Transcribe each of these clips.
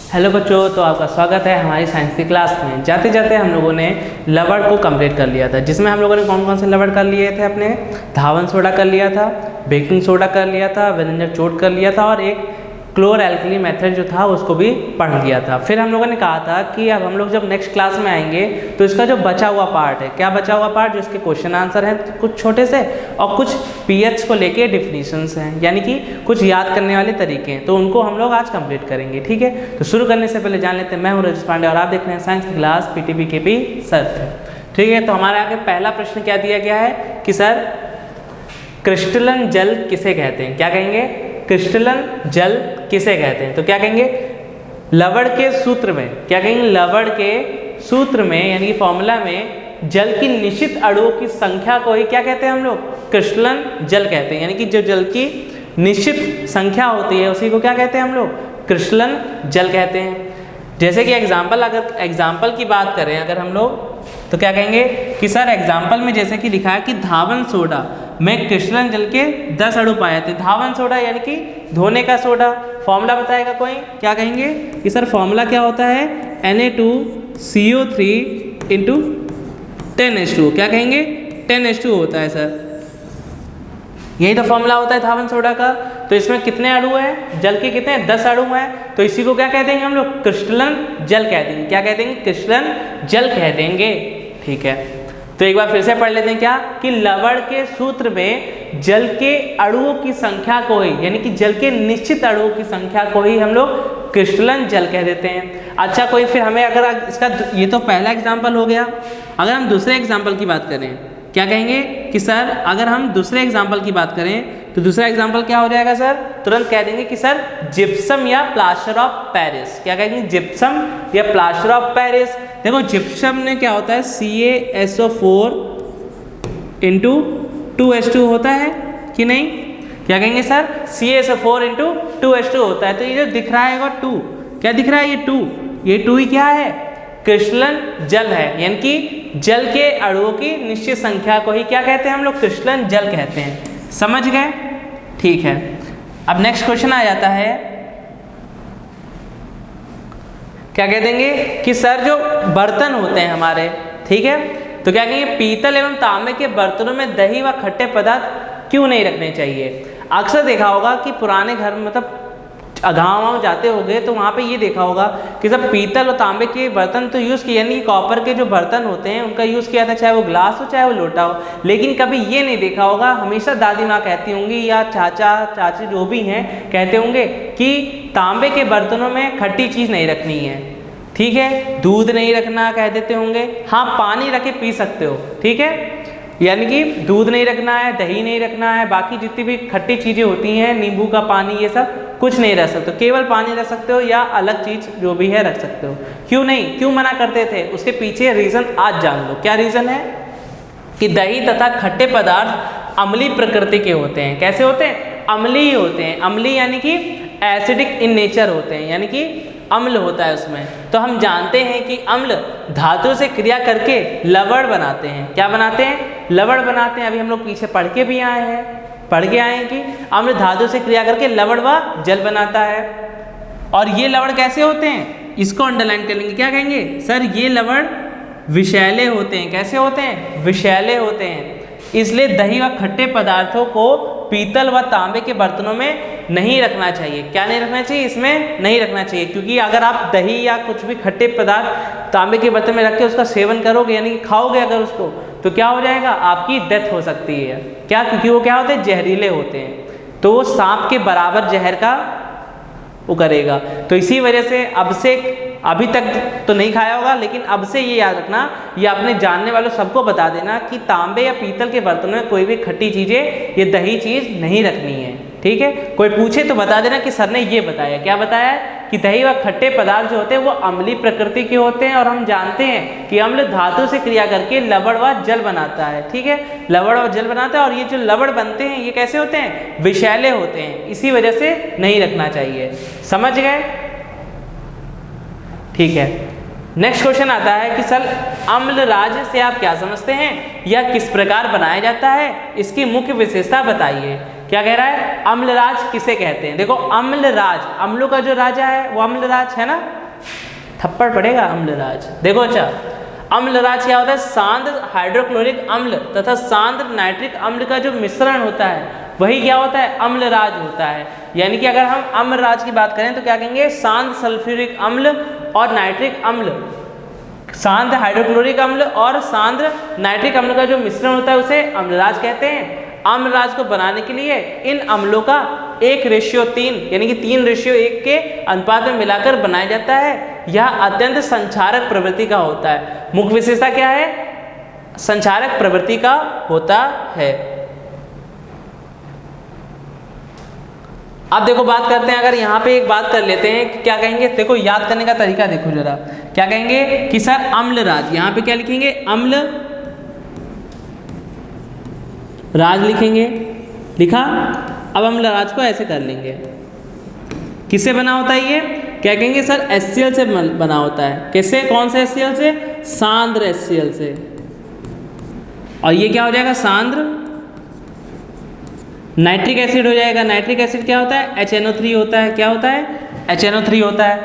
Hello बच्चों, तो आपका स्वागत है हमारी साइंस की क्लास में। जाते जाते हम लोगों ने लवण को कंप्लीट कर लिया था, जिसमें हम लोगों ने कौन कौन से लवण कर लिए थे। अपने धावन सोडा कर लिया था, बेकिंग सोडा कर लिया था, व्यंजक चोट कर लिया था और एक क्लोर एल्कली मेथड जो था उसको भी पढ़ लिया था। फिर हम लोगों ने कहा था कि अब हम लोग जब नेक्स्ट क्लास में आएंगे तो इसका जो बचा हुआ पार्ट है, क्या बचा हुआ पार्ट, जो इसके क्वेश्चन आंसर हैं कुछ छोटे से और कुछ पीएच को लेके डेफिनेशंस हैं, यानी कि कुछ याद करने वाले तरीके हैं, तो उनको हम लोग आज कंप्लीट करेंगे। ठीक है, तो शुरू करने से पहले जान लेते हैं, मैं हूँ रजत पांडे और आप देख रहे हैं साइंस की क्लास पीटीबी केपी सर। ठीक है, तो हमारे आगे पहला प्रश्न क्या दिया गया है कि सर क्रिस्टलन जल किसे कहते हैं। क्या कहेंगे? क्रिस्टलन जल किसे कहते हैं। तो क्या कहेंगे? लवण के सूत्र में, क्या कहेंगे? लवण के सूत्र में यानी कि फॉर्मूला में जल की निश्चित अणुओं की संख्या को ही क्या कहते हैं हम लोग? क्रिस्टलन जल कहते हैं। यानी कि जो जल की निश्चित संख्या होती है उसी को क्या कहते हैं हम लोग? क्रिस्टलन जल कहते हैं। जैसे कि अगर एग्जाम्पल की बात करें अगर हम लोग, तो क्या कहेंगे कि सर एग्जाम्पल में जैसे कि लिखा है कि धावन सोडा में क्रिस्टलन जल के 10 अणु पाए थे। धावन सोडा यानी कि धोने का सोडा। फॉर्मूला बताएगा कोई? क्या कहेंगे कि सर फॉर्मूला क्या होता है? Na2CO3 into 10H2। क्या कहेंगे? 10H2 होता है सर, यही तो फॉर्मूला होता है धावन सोडा का। तो इसमें कितने अणु हैं? जल के कितने? 10 अणु हैं। तो इसी को क्या कह देंगे हम लोग? क्रिस्टलन जल कह देंगे। क्या कह देंगे? क्रिस्टलन जल कह देंगे। ठीक है, तो एक बार फिर से पढ़ लेते हैं क्या कि लवण के सूत्र में जल के अणुओं की संख्या को ही, यानी कि जल के निश्चित अणुओं की संख्या को ही हम लोग क्रिस्टलन जल कह देते हैं। अच्छा, कोई फिर हमें अगर इसका, ये तो पहला एग्जाम्पल हो गया। अगर हम दूसरे एग्जाम्पल की बात करें, क्या कहेंगे कि सर अगर हम दूसरे एग्जाम्पल की बात करें तो दूसरा एग्जाम्पल क्या हो जाएगा सर? तुरंत कह देंगे कि सर जिप्सम या प्लास्टर ऑफ पेरिस। क्या कहेंगे? जिप्सम या प्लास्टर ऑफ पेरिस। देखो जिप्सम में क्या होता है? CaSO4 इंटू 2H2 होता है कि नहीं? क्या कहेंगे सर? CaSO4 इंटू 2H2 होता है। तो ये जो दिख रहा है वो 2, क्या दिख रहा है? ये 2 ही क्या है? क्रिस्टलन जल है। यानी कि जल के अणुओं की निश्चित संख्या को ही क्या कहते हैं हम लोग? क्रिस्टलन जल कहते हैं। समझ गए? ठीक है, अब नेक्स्ट क्वेश्चन आ जाता है, क्या कह देंगे कि सर जो बर्तन होते हैं हमारे, ठीक है, तो क्या कहेंगे पीतल एवं तांबे के बर्तनों में दही व खट्टे पदार्थ क्यों नहीं रखने चाहिए। अक्सर देखा होगा कि पुराने घर में, मतलब गाँव जाते होंगे तो वहाँ पे ये देखा होगा कि सब पीतल और तांबे के बर्तन तो यूज़ किए, यानी कॉपर के जो बर्तन होते हैं उनका यूज़ किया था, चाहे वो ग्लास हो चाहे वो लोटा हो। लेकिन कभी ये नहीं देखा होगा, हमेशा दादी माँ कहती होंगी या चाचा चाची जो भी हैं कहते होंगे कि तांबे के बर्तनों में खट्टी चीज़ नहीं रखनी है। ठीक है, दूध नहीं रखना कह देते होंगे। हाँ, पानी रख के पी सकते हो, ठीक है, यानी कि दूध नहीं रखना है, दही नहीं रखना है, बाकी जितनी भी खट्टी चीज़ें होती हैं, नींबू का पानी, ये सब कुछ नहीं रख सकते, केवल पानी रख सकते हो या अलग चीज़ जो भी है रख सकते हो। क्यों नहीं, क्यों मना करते थे? उसके पीछे रीज़न आज जान लो। क्या रीज़न है? कि दही तथा खट्टे पदार्थ अम्लीय प्रकृति के होते हैं। कैसे होते हैं? अम्लीय होते हैं। अम्लीय यानी कि एसिडिक इन नेचर होते हैं, यानी कि अम्ल होता है उसमें। तो हम जानते हैं कि अम्ल धातु से क्रिया करके लवण बनाते हैं। क्या बनाते हैं? लवण बनाते हैं। अभी हम लोग पीछे पढ़ के आए हैं कि अम्ल धातु से क्रिया करके लवण व जल बनाता है। और ये लवण कैसे होते हैं? इसको अंडरलाइन कर लेंगे। क्या कहेंगे सर? ये लवण विषैले होते हैं। कैसे होते हैं? विषैले होते हैं। इसलिए दही व खट्टे पदार्थों को पीतल व तांबे के बर्तनों में नहीं रखना चाहिए। क्या नहीं रखना चाहिए? इसमें नहीं रखना चाहिए, क्योंकि अगर आप दही या कुछ भी खट्टे पदार्थ तांबे के बर्तन में रख के उसका सेवन करोगे, यानी कि खाओगे अगर उसको, तो क्या हो जाएगा? आपकी डेथ हो सकती है। क्या? क्योंकि वो क्या होते हैं? जहरीले होते हैं। तो वो सांप के बराबर जहर का वो करेगा। तो इसी वजह से अब से, अभी तक तो नहीं खाया होगा, लेकिन अब से ये याद रखना, या अपने जानने वालों सबको बता देना कि तांबे या पीतल के बर्तनों में कोई भी खट्टी चीज़ें, ये दही चीज़ नहीं रखनी है। ठीक है, कोई पूछे तो बता देना कि सर ने ये बताया। क्या बताया? कि दही व खट्टे पदार्थ जो होते हैं वो अम्लीय प्रकृति के होते हैं, और हम जानते हैं कि अम्ल धातु से क्रिया करके लवण व जल बनाता है। ठीक है, लवण और जल बनाता है, और ये जो लवण बनते हैं ये कैसे होते हैं? विषैले होते हैं। इसी वजह से नहीं रखना चाहिए। समझ गए? ठीक है, नेक्स्ट क्वेश्चन आता है कि सर अम्लराज से आप क्या समझते हैं, या किस प्रकार बनाया जाता है, इसकी मुख्य विशेषता बताइए। क्या कह रहा है? अम्लराज किसे कहते हैं? देखो अम्लराज, अम्लों का जो राजा है वो अम्लराज है ना, थप्पड़ पड़ेगा अम्लराज। देखो अच्छा, अम्लराज क्या होता है? सांद्र हाइड्रोक्लोरिक अम्ल तथा सांद्र नाइट्रिक अम्ल का जो मिश्रण होता है वही क्या होता है? अम्लराज होता है। यानी कि अगर हम अम्लराज की बात करें तो क्या कहेंगे? सांद्र सल्फ्यूरिक अम्ल और नाइट्रिक अम्ल, सांद्र हाइड्रोक्लोरिक अम्ल और सांद्र नाइट्रिक अम्ल का जो मिश्रण होता है उसे अम्लराज कहते हैं। अम्लराज को बनाने के लिए इन अम्लों का 1:3 यानी कि 3:1 के अनुपात में मिलाकर बनाया जाता है। यह अत्यंत संक्षारक प्रवृत्ति का होता है। मुख्य विशेषता क्या है? संक्षारक प्रवृत्ति का होता है। अब देखो बात करते हैं, अगर यहाँ पे एक बात कर लेते हैं कि क्या कहेंगे, देखो याद करने का तरीका देखो जरा, क्या कहेंगे कि सर अम्लराज, यहाँ पे क्या लिखेंगे? अम्ल राज लिखेंगे, लिखा। अब अम्लराज को ऐसे कर लेंगे, किससे बना होता है ये? क्या कहेंगे सर? HCl से बना होता है। किससे? कौन से HCl से? सांद्र HCl से। और ये क्या हो जाएगा? सांद्र नाइट्रिक एसिड हो जाएगा। नाइट्रिक एसिड क्या होता है? HNO3 होता है। क्या होता है? HNO3 होता है।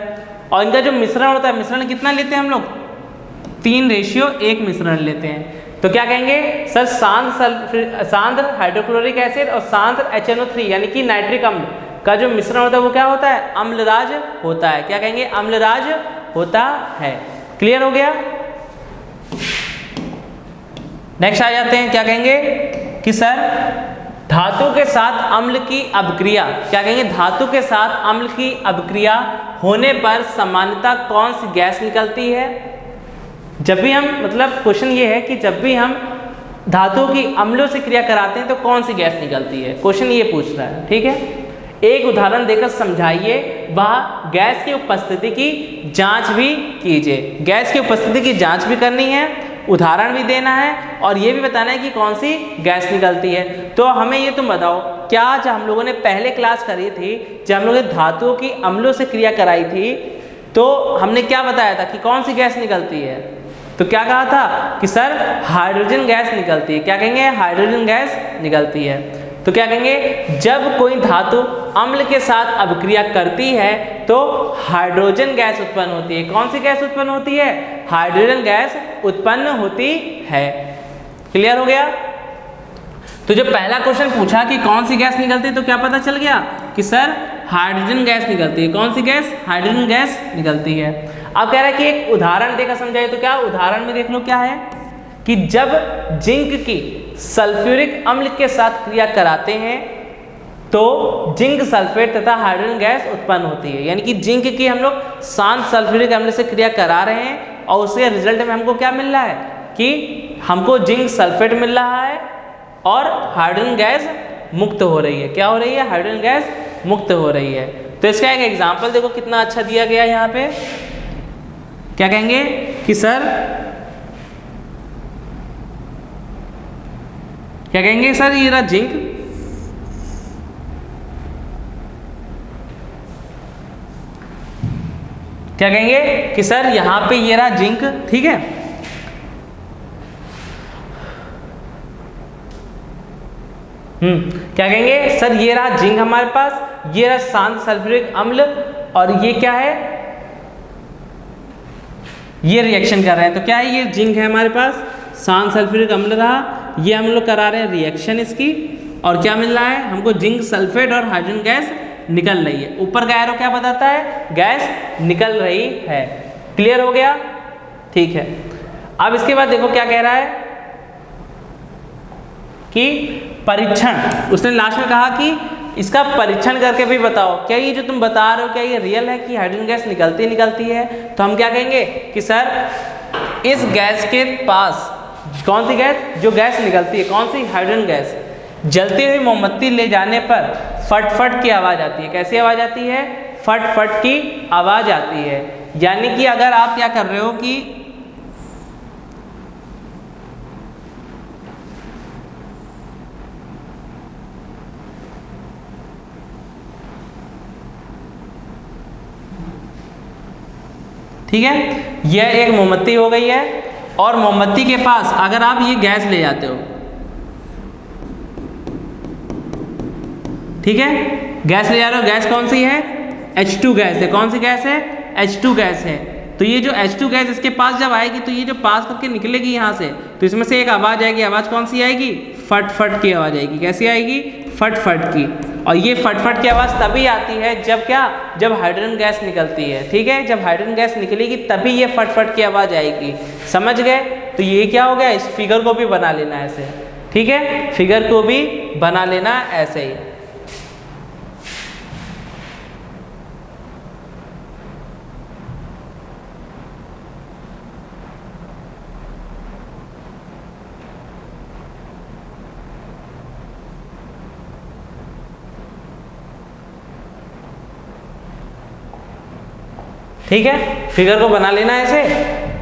और इनका जो मिश्रण होता है, मिश्रण कितना लेते हैं हम लोग? 3:1 मिश्रण लेते हैं। तो क्या कहेंगे सर? सांद्र हाइड्रोक्लोरिक एसिड और सांद्र HNO3 यानी कि नाइट्रिक अम्ल का जो मिश्रण होता है वो क्या होता है? अम्लराज होता है। क्या कहेंगे? अम्लराज होता है। क्लियर हो गया? नेक्स्ट आ जाते हैं, क्या कहेंगे कि सर धातु के साथ अम्ल की अभिक्रिया, क्या कहेंगे? धातु के साथ अम्ल की अभिक्रिया होने पर सामान्यतः कौन सी गैस निकलती है? जब भी हम, मतलब क्वेश्चन ये है कि जब भी हम धातुओं की अम्लों से क्रिया कराते हैं तो कौन सी गैस निकलती है, क्वेश्चन ये पूछ रहा है। ठीक है, एक उदाहरण देकर समझाइए, वह गैस की उपस्थिति की जांच भी कीजिए। गैस की उपस्थिति की जांच भी करनी है, उदाहरण भी देना है और ये भी बताना है कि कौन सी गैस निकलती है। तो हमें ये तुम बताओ, क्या जब हम लोगों ने पहले क्लास करी थी, जब हम लोगों ने धातुओं की अम्लों से क्रिया कराई थी, तो हमने क्या बताया था कि कौन सी गैस निकलती है? तो क्या कहा था कि सर हाइड्रोजन गैस निकलती है। क्या कहेंगे? हाइड्रोजन गैस निकलती है। तो क्या कहेंगे? जब कोई धातु अम्ल के साथ अभिक्रिया करती है तो हाइड्रोजन गैस उत्पन्न होती है। कौन सी गैस उत्पन्न होती है? हाइड्रोजन गैस उत्पन्न होती है। क्लियर हो गया? तो जब पहला क्वेश्चन पूछा कि कौन सी गैस निकलती है तो क्या पता चल गया कि सर हाइड्रोजन गैस निकलती है। कौन सी गैस? हाइड्रोजन गैस निकलती है। अब कह रहा है कि एक उदाहरण देकर समझाइए। तो क्या उदाहरण में देख लो, क्या है कि जब जिंक की सल्फ्यूरिक अम्ल के साथ क्रिया कराते हैं तो जिंक सल्फेट तथा हाइड्रोजन गैस उत्पन्न होती है। यानी कि जिंक की हम लोग शांत सल्फ्यूरिक अम्ल से क्रिया करा रहे हैं और उसके रिजल्ट में हमको क्या मिल रहा है कि हमको जिंक सल्फेट मिल रहा है और हाइड्रोजन गैस मुक्त हो रही है। क्या हो रही है? हाइड्रोजन गैस मुक्त हो रही है। तो इसका एक एग्जाम्पल देखो कितना अच्छा दिया गया है यहाँ पे। क्या कहेंगे कि सर, क्या कहेंगे सर, ये रहा जिंक, क्या कहेंगे कि सर यहां पे ये रहा जिंक, ठीक है। क्या कहेंगे सर, ये रहा जिंक हमारे पास, ये रहा शांत सल्फ्यूरिक अम्ल और ये क्या है, ये रिएक्शन कर रहे हैं। तो क्या है, ये जिंक है हमारे पास, शांत सल्फ्यूरिक अम्ल रहा, ये हम लोग करा रहे हैं रिएक्शन इसकी, और क्या मिल रहा है हमको, जिंक सल्फेट और हाइड्रोजन गैस निकल रही है। ऊपर का एरो क्या बताता है, गैस निकल रही है। क्लियर हो गया? ठीक है। अब इसके बाद देखो क्या कह रहा है कि परीक्षण, उसने लास्ट में कहा कि इसका परीक्षण करके भी बताओ, क्या ये जो तुम बता रहे हो क्या ये रियल है कि हाइड्रोजन गैस निकलती है। तो हम क्या कहेंगे कि सर इस गैस के पास कौन सी गैस, जो गैस निकलती है, कौन सी, हाइड्रोजन गैस, जलती हुई मोमबत्ती ले जाने पर फट फट की आवाज़ आती है। कैसी आवाज़ आती है, फट फट की आवाज़ आती है। यानी कि अगर आप क्या कर रहे हो कि ठीक है, यह एक मोमबत्ती हो गई है और मोमबत्ती के पास अगर आप ये गैस ले जाते हो, ठीक है, गैस ले जा रहे हो, गैस कौन सी है, H2 गैस है। कौन सी गैस है, H2 गैस है। तो ये जो H2 गैस इसके पास जब आएगी तो ये जो पास करके निकलेगी यहाँ से, तो इसमें से एक आवाज़ आएगी। आवाज़ कौन सी आएगी? फट फट की आवाज़ आएगी। कैसी आएगी? फट फट की। और ये फट फट की आवाज़ तभी आती है जब क्या? जब हाइड्रोजन गैस निकलती है, ठीक है। जब हाइड्रोजन गैस निकलेगी तभी ये फट फट की आवाज़ आएगी। समझ गए? तो ये क्या हो गया? इस फिगर को भी बना लेना ऐसे, ठीक है। फिगर को भी बना लेना ऐसे ही। ठीक है, फिगर को बना लेना ऐसे।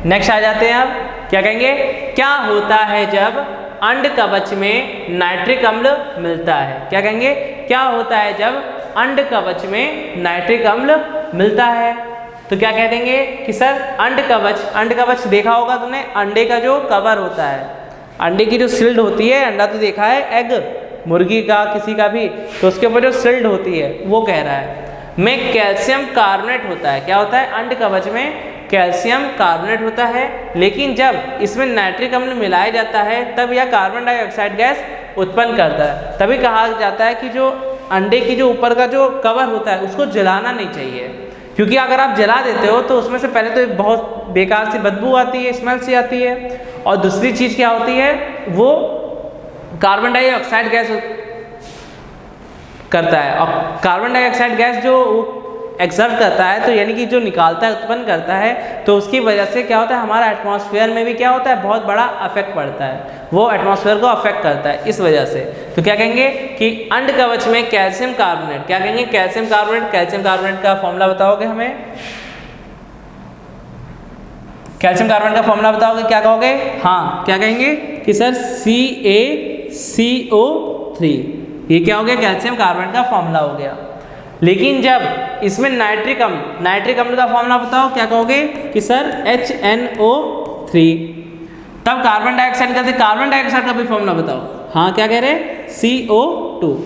नेक्स्ट आ जाते हैं। अब क्या कहेंगे? क्या होता है जब अंड कवच में नाइट्रिक अम्ल मिलता है? क्या कहेंगे? क्या होता है जब अंड कवच में नाइट्रिक अम्ल मिलता है? तो क्या कह देंगे कि सर अंड कवच देखा होगा तुमने, अंडे का जो कवर होता है, अंडे की जो सिल्ड होती है, अंडा तो देखा है एग, मुर्गी का किसी का भी, तो उसके ऊपर जो सिल्ड होती है वो कह रहा है में कैल्शियम कार्बोनेट होता है। क्या होता है? अंड कवच में कैल्शियम कार्बोनेट होता है, लेकिन जब इसमें नाइट्रिक अम्ल मिलाया जाता है तब यह कार्बन डाइऑक्साइड गैस उत्पन्न करता है। तभी कहा जाता है कि जो अंडे की जो ऊपर का जो कवर होता है उसको जलाना नहीं चाहिए, क्योंकि अगर आप जला देते हो तो उसमें से पहले तो एक बहुत बेकार सी बदबू आती है, स्मेल सी आती है, और दूसरी चीज़ क्या होती है, वो कार्बन डाइऑक्साइड गैस करता है। और कार्बन डाइऑक्साइड गैस जो एक्सर्ट करता है, तो यानी कि जो निकालता है, उत्पन्न करता है, तो उसकी वजह से क्या होता है, हमारा एटमॉस्फेयर में भी क्या होता है, बहुत बड़ा अफेक्ट पड़ता है, वो एटमॉस्फेयर को अफेक्ट करता है इस वजह से। तो क्या कहेंगे कि अंड कवच में कैल्शियम कार्बोनेट, क्या कहेंगे? Calcium carbonate. कैल्शियम कार्बोनेट का फॉर्मूला बताओगे हमें? कैल्शियम कार्बोनेट का फॉर्मूला बताओगे? क्या कहोगे? हाँ, क्या कहेंगे कि सर CaCO3, ये क्या हो गया? कैल्शियम कार्बोनेट का फॉर्मूला हो गया। लेकिन जब इसमें नाइट्रिक अम्ल का फॉर्मूला बताओ, क्या कहोगे कि सर HNO3। तब कार्बन डाइऑक्साइड का, कार्बन डाइऑक्साइड का भी फॉर्मूला बताओ। हाँ, क्या कह रहे हैं? CO2।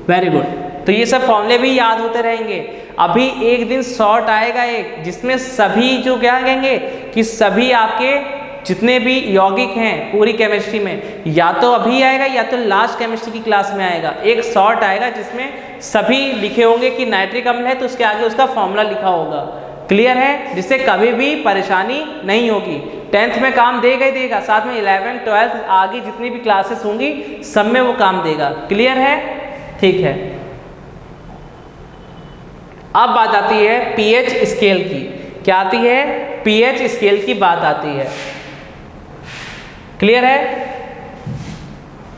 Very good. तो ये सब फॉर्मूले भी याद होते रहेंगे। अभी एक दिन शॉर्ट आएगा एक, जिसमें सभी जो क्या कहेंगे कि सभी आपके जितने भी यौगिक हैं पूरी केमिस्ट्री में, या तो अभी आएगा या तो लास्ट केमिस्ट्री की क्लास में आएगा, एक शॉर्ट आएगा जिसमें सभी लिखे होंगे कि नाइट्रिक अम्ल है तो उसके आगे उसका फॉर्मूला लिखा होगा। क्लियर है? जिससे कभी भी परेशानी नहीं होगी। 10th में काम देगा ही देगा, साथ में 11th 12th आगे जितनी भी क्लासेस होंगी सब में वो काम देगा। क्लियर है? ठीक है। अब बात आती है पीएच स्केल की। क्या आती है? पीएच स्केल की बात आती है। क्लियर है?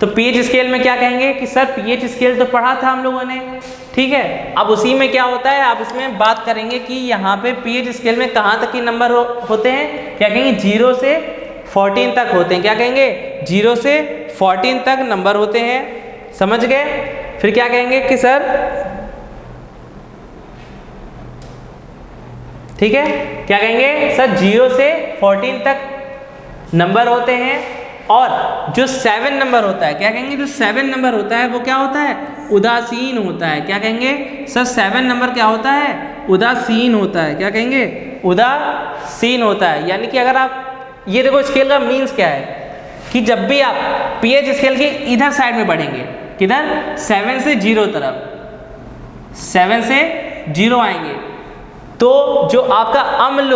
तो पीएच स्केल में क्या कहेंगे कि सर पीएच स्केल तो पढ़ा था हम लोगों ने, ठीक है। अब उसी में क्या होता है, आप इसमें बात करेंगे कि यहाँ पे पीएच स्केल में कहाँ तक के नंबर होते हैं। क्या कहेंगे? 0 से 14 तक होते हैं। क्या कहेंगे? 0 से 14 तक नंबर होते हैं। समझ गए? फिर क्या कहेंगे कि सर, ठीक है, क्या कहेंगे सर 0 से 14 तक नंबर होते हैं, और जो 7 नंबर होता है, क्या कहेंगे? जो 7 नंबर होता है वो क्या होता है? उदासीन होता है। क्या कहेंगे सर? 7 नंबर क्या होता है? उदासीन होता है। क्या कहेंगे? उदासीन होता है। यानी कि अगर आप ये देखो, स्केल का मीन्स क्या है कि जब भी आप पीएच स्केल के इधर साइड में बढ़ेंगे, किधर? 7 से 0 तरफ, 7 से 0 आएंगे, तो जो आपका अम्ल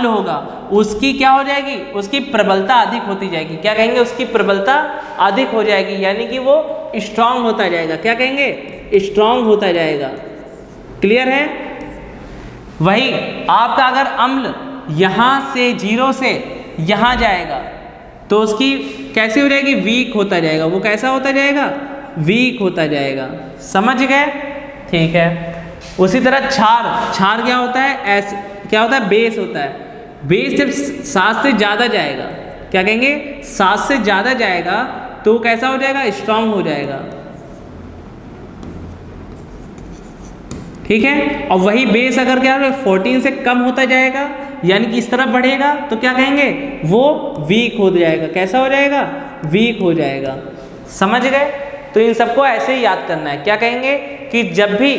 होगा उसकी क्या हो जाएगी? उसकी प्रबलता अधिक होती जाएगी। क्या कहेंगे? उसकी प्रबलता अधिक हो जाएगी, यानी कि वो स्ट्रांग होता जाएगा। क्या कहेंगे? स्ट्रांग होता जाएगा। क्लियर है? वही आपका अगर अम्ल यहाँ से 0 से यहाँ जाएगा तो उसकी कैसी हो जाएगी? वीक होता जाएगा। वो कैसा होता जाएगा? वीक होता जाएगा। समझ गए? ठीक है। उसी तरह क्षार क्या होता है? क्या होता है? बेस होता है। बेस जब 7 से ज़्यादा जाएगा, क्या कहेंगे? 7 से ज़्यादा जाएगा तो कैसा हो जाएगा? स्ट्रांग हो जाएगा। ठीक है। और वही बेस अगर क्या होगा 14 से कम होता जाएगा, यानी कि इस तरफ बढ़ेगा, तो क्या कहेंगे? वो वीक हो जाएगा। कैसा हो जाएगा? वीक हो जाएगा। समझ गए? तो इन सबको ऐसे ही याद करना है। क्या कहेंगे कि जब भी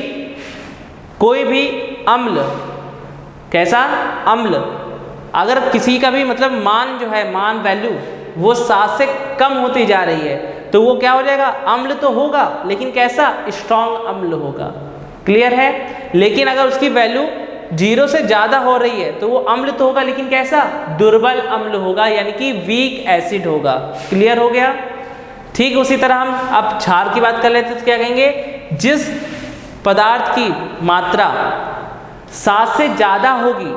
कोई भी अम्ल, कैसा? अम्ल। अगर किसी का भी मतलब मान जो है, मान वैल्यू वो 7 से कम होती जा रही है तो वो क्या हो जाएगा? अम्ल तो होगा लेकिन कैसा? स्ट्रॉन्ग अम्ल होगा। क्लियर है? लेकिन अगर उसकी वैल्यू 0 से ज़्यादा हो रही है तो वो अम्ल तो होगा लेकिन कैसा? दुर्बल अम्ल होगा, यानी कि वीक एसिड होगा। क्लियर हो गया? ठीक उसी तरह हम अब क्षार की बात कर लेते हैं तो क्या कहेंगे? जिस पदार्थ की मात्रा 7 से ज़्यादा होगी,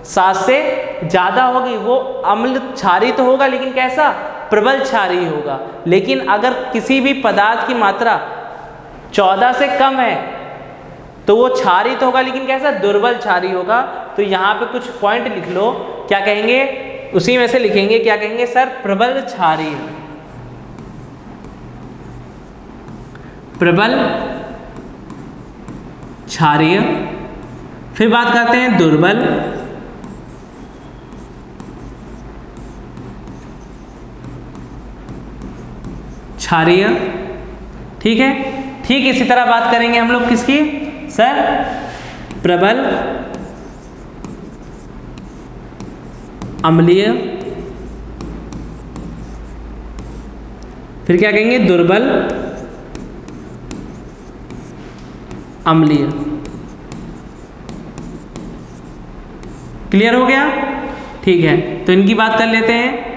7 से ज़्यादा होगी, वो अम्ल क्षारी तो होगा लेकिन कैसा? प्रबल क्षारी होगा। लेकिन अगर किसी भी पदार्थ की मात्रा 14 से कम है तो वो क्षारी तो होगा लेकिन कैसा? दुर्बल क्षारी होगा। तो यहाँ पे कुछ पॉइंट लिख लो, क्या कहेंगे? उसी में से लिखेंगे, क्या कहेंगे सर? प्रबल क्षारीय। प्रबल क्षारीय। फिर बात करते हैं दुर्बल क्षारीय। ठीक है? ठीक इसी तरह बात करेंगे हम लोग किसकी सर? प्रबल अम्लीय। फिर क्या कहेंगे? दुर्बल अम्लीय। क्लियर हो गया? ठीक है, तो इनकी बात कर लेते हैं।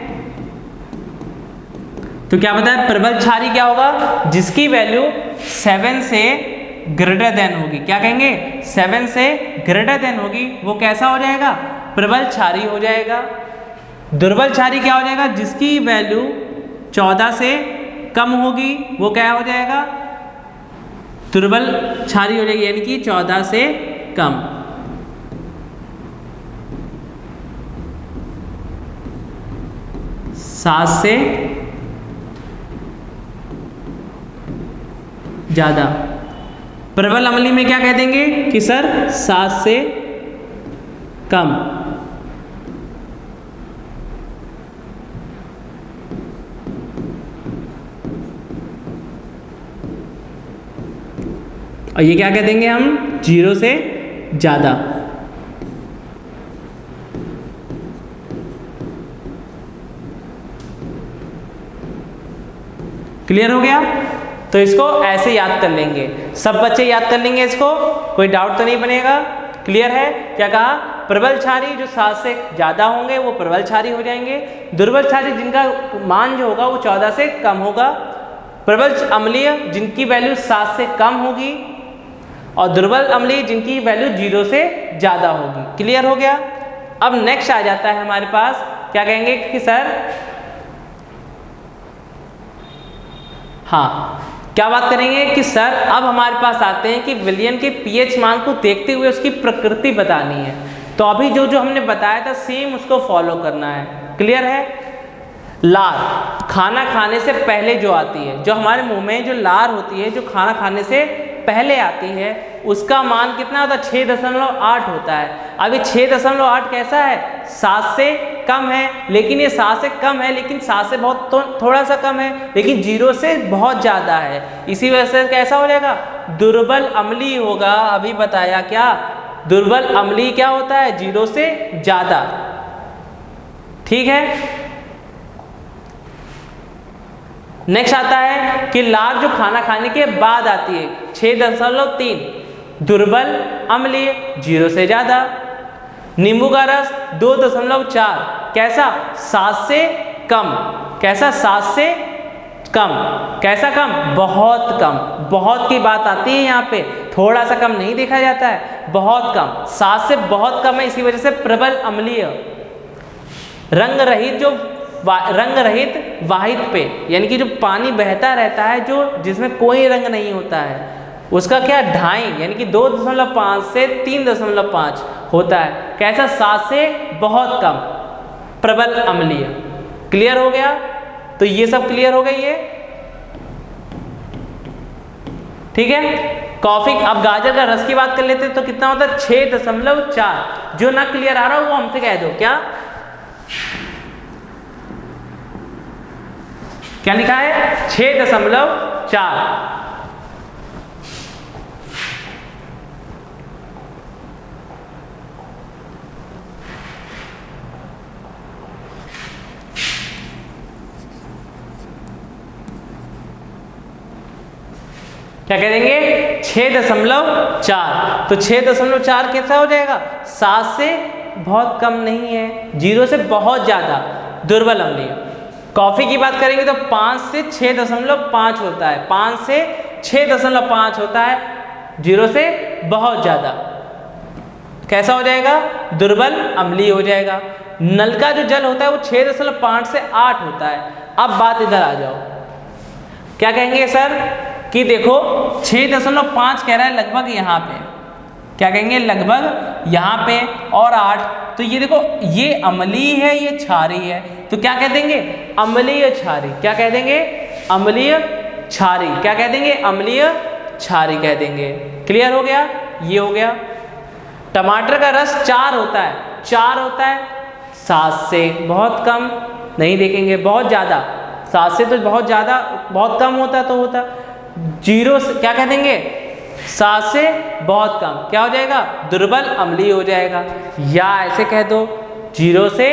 तो क्या बताया? प्रबल क्षारी क्या होगा? जिसकी वैल्यू 7 से ग्रेटर देन होगी। क्या कहेंगे? 7 से ग्रेटर देन होगी, वो कैसा हो जाएगा? प्रबल क्षारी हो जाएगा। दुर्बल क्षारी क्या हो जाएगा? जिसकी वैल्यू 14 से कम होगी, वो क्या हो जाएगा? दुर्बल क्षारी हो जाएगी, यानी कि 14 से कम। सात से ज्यादा। प्रबल अम्लीय में क्या कह देंगे कि सर 7 से कम। और ये क्या कह देंगे हम? 0 से ज्यादा। क्लियर हो गया? तो इसको ऐसे याद कर लेंगे, सब बच्चे याद कर लेंगे इसको, कोई डाउट तो नहीं बनेगा। क्लियर है? क्या कहा? प्रबल क्षारी जो 7 से ज़्यादा होंगे वो प्रबल क्षारी हो जाएंगे। दुर्बल क्षारी जिनका मान जो होगा वो 14 से कम होगा। प्रबल अम्लीय जिनकी वैल्यू 7 से कम होगी, और दुर्बल अम्लीय जिनकी वैल्यू 0 से ज़्यादा होगी। क्लियर हो गया? अब नेक्स्ट आ जाता है हमारे पास, क्या कहेंगे कि सर हाँ, क्या बात करेंगे कि सर अब हमारे पास आते हैं कि विलयन के पीएच मान को देखते हुए उसकी प्रकृति बतानी है। तो अभी जो जो हमने बताया था सेम उसको फॉलो करना है। क्लियर है? लार खाना खाने से पहले जो आती है, जो हमारे मुंह में जो लार होती है, जो खाना खाने से पहले आती है, उसका मान कितना होता है? 6.8 होता है। अभी 6.8 कैसा है? 7 से कम है, लेकिन ये 7 से कम है, लेकिन 7 से बहुत थोड़ा सा कम है, लेकिन 0 से बहुत ज़्यादा है। इसी वजह से कैसा हो जाएगा? दुर्बल अम्लीय होगा। अभी बताया क्या? दुर्बल अम्लीय क्या होता है? 0 से ज़्यादा। ठीक है? नेक्स्ट आता है कि लार जो खाना खाने के बाद आती है 6.3, दुर्बल अम्लीय 0 से ज़्यादा। नींबू का रस 2.4, कैसा? 7 से कम। कैसा? 7 से कम। कैसा कम? बहुत कम। बहुत की बात आती है यहाँ पे, थोड़ा सा कम नहीं देखा जाता है, बहुत कम। 7 से बहुत कम है, इसी वजह से प्रबल अम्लीय। रंग रहित जो रंग रहित वाहित पे, यानी कि जो पानी बहता रहता है, जो जिसमें कोई रंग नहीं होता है, उसका क्या? ढाई, यानी कि 2.5 से 3.5 होता है। कैसा? 7 से बहुत कम, प्रबल अम्लीय। क्लियर हो गया? तो ये सब क्लियर हो गई है। ठीक है? कॉफी, अब गाजर का रस की बात कर लेते हैं तो कितना होता है? 6.4। जो ना क्लियर आ रहा हो वो हमसे कह दो। क्या लिखा है? 6.4। क्या कह देंगे 6.4। तो 6.4 कैसा हो जाएगा, 7 से बहुत कम नहीं है, 0 से बहुत ज़्यादा दुर्बल अम्लीय। कॉफ़ी की बात करेंगे तो 5 से 6.5 होता है, 5 से 6.5 होता है, 0 से बहुत ज़्यादा कैसा हो जाएगा, दुर्बल अम्लीय हो जाएगा। नल का जो जल होता है वो 6.5 से 8 होता है। अब बात इधर आ जाओ, क्या कहेंगे सर कि देखो 6.5 कह रहा है लगभग यहाँ पे, क्या कहेंगे लगभग यहाँ पे, और 8, तो ये देखो ये अम्लीय है ये क्षारीय है, तो क्या कह देंगे अम्लीय क्षारीय। क्या कह देंगे अम्लीय क्षारीय। क्या कह देंगे अम्लीय क्षारीय कह देंगे। क्लियर हो गया, ये हो गया। टमाटर का रस 4 होता है, 4 होता है, 7 से बहुत कम नहीं देखेंगे, बहुत ज़्यादा, 7 से तो बहुत ज़्यादा, बहुत कम होता तो होता 0 से, क्या कह देंगे 7 से बहुत कम, क्या हो जाएगा दुर्बल अम्लीय हो जाएगा। या ऐसे कह दो 0 से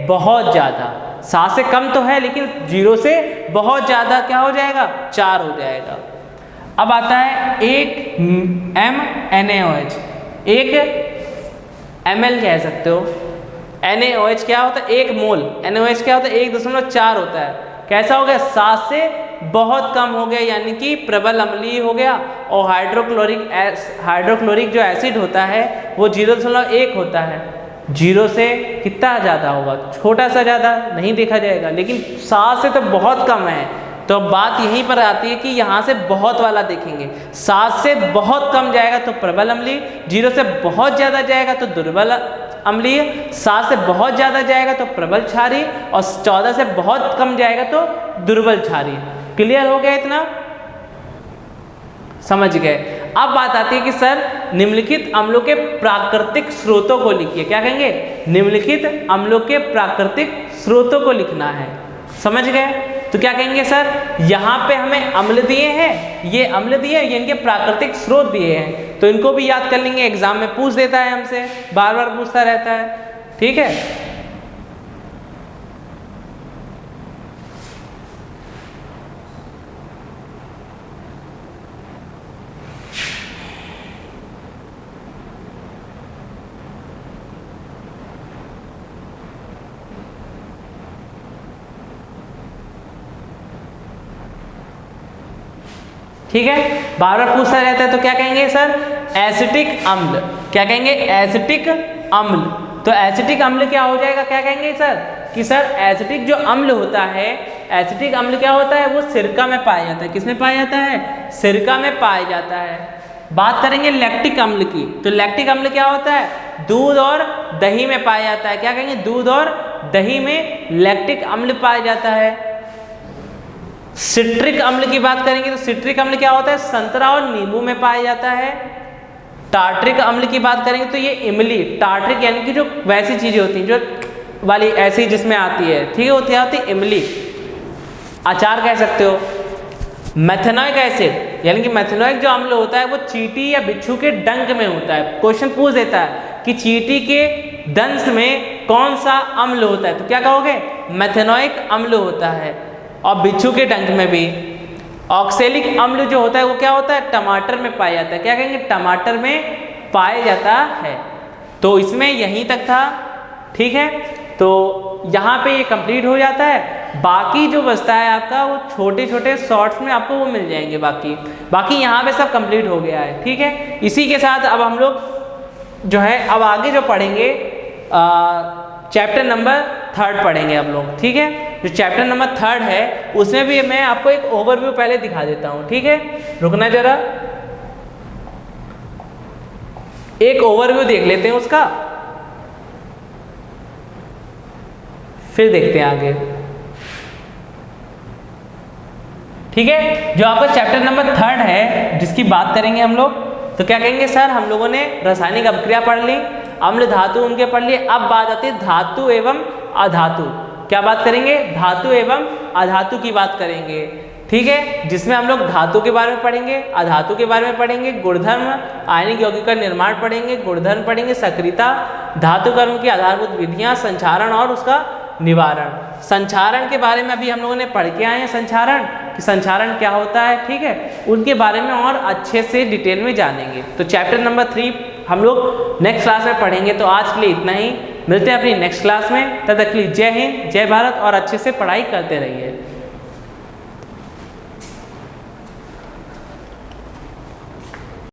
बहुत ज़्यादा, 7 से कम तो है लेकिन 0 से बहुत ज़्यादा क्या हो जाएगा 4 हो जाएगा। अब आता है 1 MnAOH, 1 ml कह सकते हो। NaOH क्या होता है 1 मोल, NaOH क्या होता है 1.4 होता है, कैसा हो गया 7 से बहुत कम हो गया, यानी कि प्रबल अम्लीय हो गया। और हाइड्रोक्लोरिक जो एसिड होता है वो 0.1 होता है, 0 से कितना ज़्यादा होगा, छोटा सा ज़्यादा नहीं देखा जाएगा, लेकिन 7 से तो बहुत कम है। तो बात यहीं पर आती है कि यहाँ से बहुत वाला देखेंगे, 7 से बहुत कम जाएगा तो प्रबल अम्लीय, 0 से बहुत ज़्यादा जाएगा तो दुर्बल अम्लीय, 7 से बहुत ज़्यादा जाएगा तो प्रबल क्षारीय, और 14 से बहुत कम जाएगा तो दुर्बल क्षारीय। क्लियर हो गया, इतना समझ गए। अब बात आती है कि सर निम्नलिखित अम्लों के प्राकृतिक स्रोतों को लिखिए। क्या कहेंगे निम्नलिखित अम्लों के प्राकृतिक स्रोतों को लिखना है, समझ गए। तो क्या कहेंगे सर यहाँ पे हमें अम्ल दिए हैं, ये अम्ल दिए हैं, ये इनके प्राकृतिक स्रोत दिए हैं, तो इनको भी याद कर लेंगे, एग्जाम में पूछ देता है हमसे, बार बार पूछता रहता है, ठीक है। ठीक है, बार बार पूछता रहता है, तो क्या कहेंगे सर एसिटिक अम्ल। क्या कहेंगे एसिटिक अम्ल। तो एसिटिक अम्ल क्या हो जाएगा, क्या कहेंगे सर कि सर एसिटिक जो अम्ल होता है, एसिटिक अम्ल क्या होता है वो सिरका में पाया जाता है। किसमें पाया जाता है, सिरका में पाया जाता है। बात करेंगे लैक्टिक अम्ल की, तो लैक्टिक अम्ल क्या होता है दूध और दही में पाया जाता है। क्या कहेंगे दूध और दही में लैक्टिक अम्ल पाया जाता है। सिट्रिक अम्ल की बात करेंगे तो सिट्रिक अम्ल क्या होता है संतरा और नींबू में पाया जाता है। टार्ट्रिक अम्ल की बात करेंगे तो ये इमली, टार्ट्रिक यानी कि जो वैसी चीजें होती हैं जो वाली ऐसी जिसमें आती है, ठीक है, वो क्या होती है इमली। अचार कह सकते हो। मेथेनोइक एसिड यानी कि मेथेनोइक जो अम्ल होता है वो चींटी या बिच्छू के डंक में होता है। क्वेश्चन पूछ देता है कि चींटी के दंश में कौन सा अम्ल होता है, तो क्या कहोगे मेथेनोइक अम्ल होता है। और बिच्छू के डंक में भी। ऑक्सैलिक अम्ल जो होता है वो क्या होता है टमाटर में पाया जाता है। क्या कहेंगे टमाटर में पाया जाता है। तो इसमें यहीं तक था, ठीक है। तो यहाँ पे ये कंप्लीट हो जाता है। बाकी जो बचता है आपका वो छोटे छोटे शॉर्ट्स में आपको वो मिल जाएंगे। बाकी यहाँ पे सब कंप्लीट हो गया है, ठीक है। इसी के साथ अब हम लोग जो है अब आगे जो पढ़ेंगे चैप्टर नंबर 3 पढ़ेंगे हम लोग, ठीक है। जो चैप्टर नंबर 3 है उसमें भी मैं आपको एक ओवरव्यू पहले दिखा देता हूँ, ठीक है। रुकना जरा, एक ओवरव्यू देख लेते हैं उसका, फिर देखते हैं आगे, ठीक है। जो आपका चैप्टर नंबर 3 है जिसकी बात करेंगे हम लोग, तो क्या कहेंगे सर हम लोगों ने रासायनिक अभिक्रिया पढ़ ली, अम्ल धातु उनके पढ़ लिए। अब बात आती है धातु एवं अधातु। क्या बात करेंगे धातु एवं अधातु की बात करेंगे, ठीक है। जिसमें हम लोग धातु के बारे में पढ़ेंगे, अधातु के बारे में पढ़ेंगे, गुणधर्म आयनिक यौगिक का निर्माण पढ़ेंगे, गुणधर्म पढ़ेंगे, सक्रियता, धातु कर्म की आधारभूत विधियां, संचारण और उसका निवारण। संचारण के बारे में अभी हम लोगों ने पढ़ के आए हैं संचारण, कि संचारण क्या होता है, ठीक है, उनके बारे में और अच्छे से डिटेल में जानेंगे। तो चैप्टर नंबर 3 हम लोग नेक्स्ट क्लास में पढ़ेंगे। तो आज के लिए इतना ही, मिलते हैं अपनी नेक्स्ट क्लास में। तब तक के लिए जय हिंद, जय भारत और अच्छे से पढ़ाई करते रहिए।